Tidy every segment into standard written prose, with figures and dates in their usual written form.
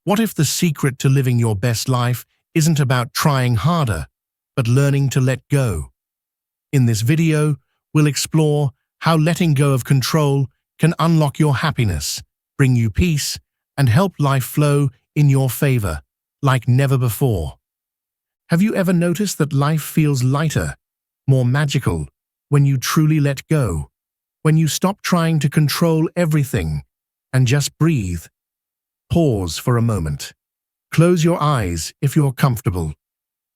What if the secret to living your best life isn't about trying harder, but learning to let go? In this video, we'll explore how letting go of control can unlock your happiness, bring you peace, and help life flow in your favor like never before. Have you ever noticed that life feels lighter, more magical, when you truly let go? When you stop trying to control everything and just breathe? Pause for a moment. Close your eyes if you're comfortable.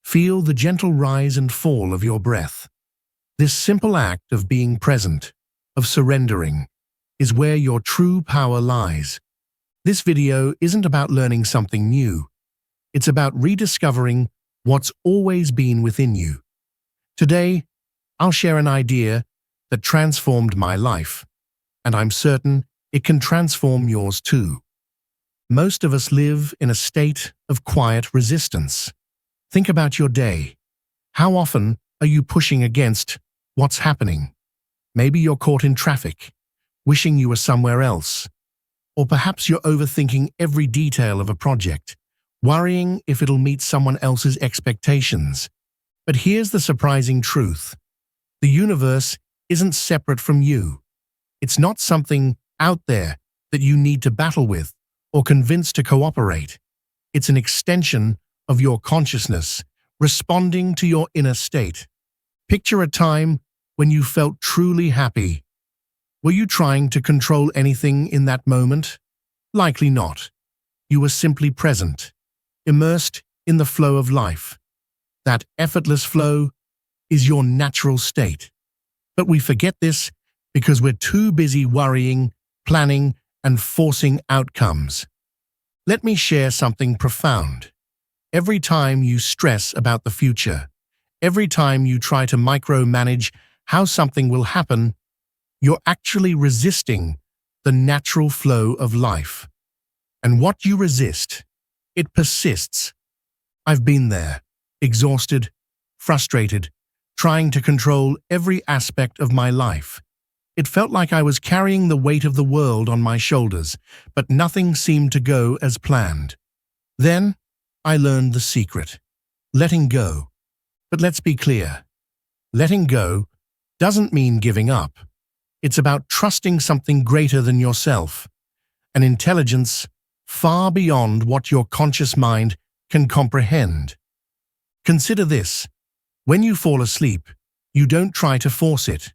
Feel the gentle rise and fall of your breath. This simple act of being present, of surrendering, is where your true power lies. This video isn't about learning something new. It's about rediscovering what's always been within you. Today, I'll share an idea that transformed my life, and I'm certain it can transform yours too. Most of us live in a state of quiet resistance. Think about your day. How often are you pushing against what's happening? Maybe you're caught in traffic, wishing you were somewhere else. Or perhaps you're overthinking every detail of a project, worrying if it'll meet someone else's expectations. But here's the surprising truth. The universe isn't separate from you. It's not something out there that you need to battle with or convince to cooperate. It's an extension of your consciousness, responding to your inner state. Picture a time when you felt truly happy. Were you trying to control anything in that moment? Likely not. You were simply present, immersed in the flow of life. That effortless flow is your natural state. But we forget this because we're too busy worrying, planning, and forcing outcomes. Let me share something profound. Every time you stress about the future, every time you try to micromanage how something will happen, you're actually resisting the natural flow of life. And what you resist, it persists. I've been there, exhausted, frustrated, trying to control every aspect of my life. It felt like I was carrying the weight of the world on my shoulders, but nothing seemed to go as planned. Then, I learned the secret: letting go. But let's be clear. Letting go doesn't mean giving up. It's about trusting something greater than yourself, an intelligence far beyond what your conscious mind can comprehend. Consider this. When you fall asleep, you don't try to force it.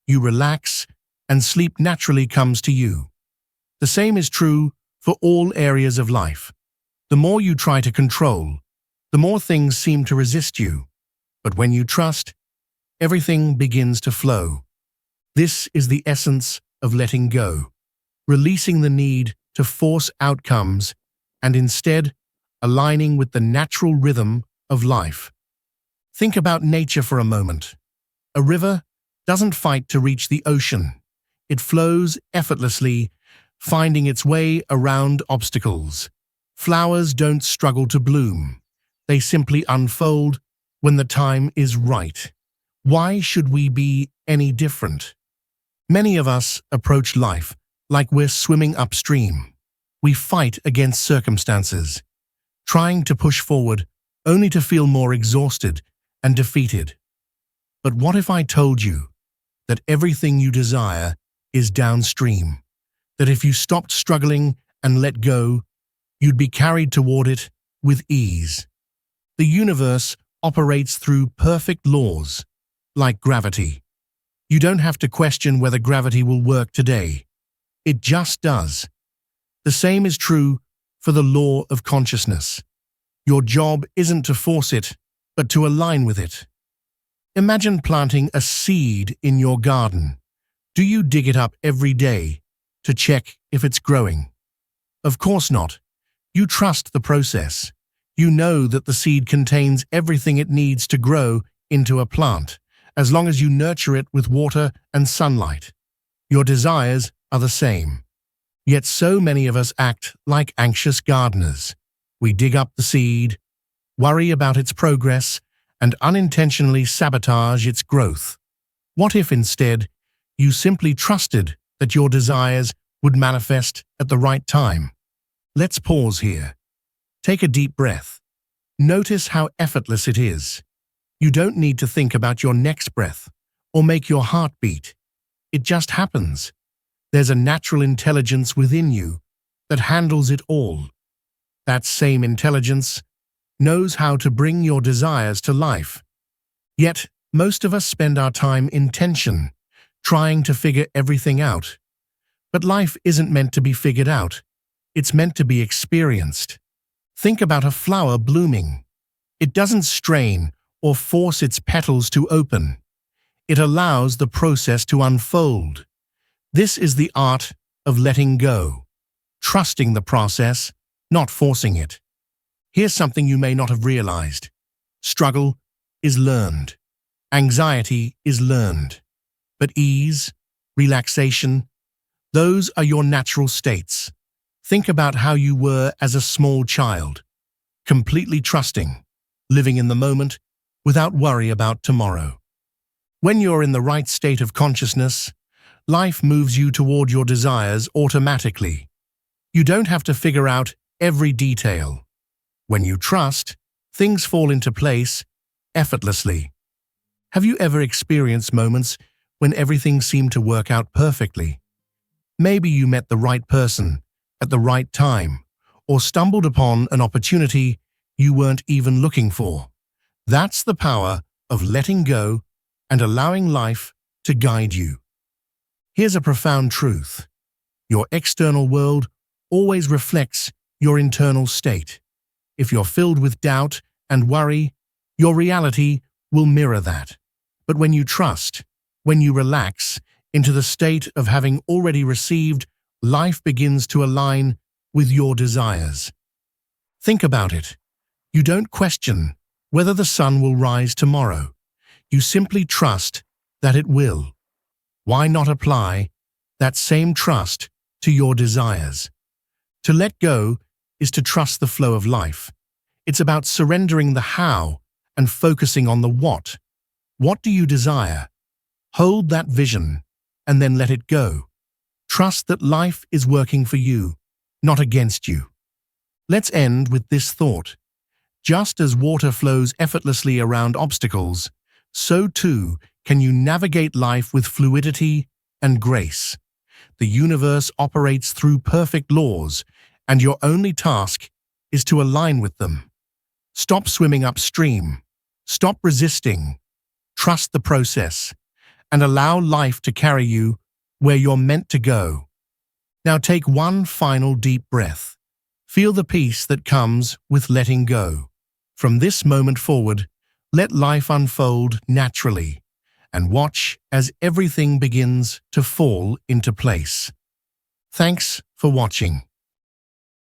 You relax, and sleep naturally comes to you. The same is true for all areas of life. The more you try to control, the more things seem to resist you. But when you trust, everything begins to flow. This is the essence of letting go, releasing the need to force outcomes and instead aligning with the natural rhythm of life. Think about nature for a moment. A river doesn't fight to reach the ocean. It flows effortlessly, finding its way around obstacles. Flowers don't struggle to bloom. They simply unfold when the time is right. Why should we be any different? Many of us approach life like we're swimming upstream. We fight against circumstances, trying to push forward only to feel more exhausted and defeated. But what if I told you that everything you desire is downstream? That if you stopped struggling and let go, you'd be carried toward it with ease. The universe operates through perfect laws, like gravity. You don't have to question whether gravity will work today. It just does. The same is true for the law of consciousness. Your job isn't to force it, but to align with it. Imagine planting a seed in your garden. Do you dig it up every day to check if it's growing? Of course not. You trust the process. You know that the seed contains everything it needs to grow into a plant, as long as you nurture it with water and sunlight. Your desires are the same. Yet so many of us act like anxious gardeners. We dig up the seed, worry about its progress, and unintentionally sabotage its growth. What if instead you simply trusted that your desires would manifest at the right time? Let's pause here. Take a deep breath. Notice how effortless it is. You don't need to think about your next breath or make your heart beat. It just happens. There's a natural intelligence within you that handles it all. That same intelligence knows how to bring your desires to life. Yet, most of us spend our time in tension, trying to figure everything out. But life isn't meant to be figured out. It's meant to be experienced. Think about a flower blooming. It doesn't strain or force its petals to open. It allows the process to unfold. This is the art of letting go, trusting the process, not forcing it. Here's something you may not have realized. Struggle is learned. Anxiety is learned. But ease, relaxation, those are your natural states. Think about how you were as a small child, completely trusting, living in the moment without worry about tomorrow. When you're in the right state of consciousness, life moves you toward your desires automatically. You don't have to figure out every detail. When you trust, things fall into place effortlessly. Have you ever experienced moments when everything seemed to work out perfectly? Maybe you met the right person at the right time, or stumbled upon an opportunity you weren't even looking for. That's the power of letting go and allowing life to guide you. Here's a profound truth. Your external world always reflects your internal state. If you're filled with doubt and worry, your reality will mirror that. But when you trust, when you relax into the state of having already received, life begins to align with your desires. Think about it. You don't question whether the sun will rise tomorrow. You simply trust that it will. Why not apply that same trust to your desires? To let go is to trust the flow of life. It's about surrendering the how and focusing on the what. What do you desire? Hold that vision and then let it go. Trust that life is working for you, not against you. Let's end with this thought. Just as water flows effortlessly around obstacles, so too can you navigate life with fluidity and grace. The universe operates through perfect laws, and your only task is to align with them. Stop swimming upstream. Stop resisting. Trust the process, and allow life to carry you where you're meant to go. Now take one final deep breath. Feel the peace that comes with letting go. From this moment forward, let life unfold naturally, and watch as everything begins to fall into place. Thanks for watching.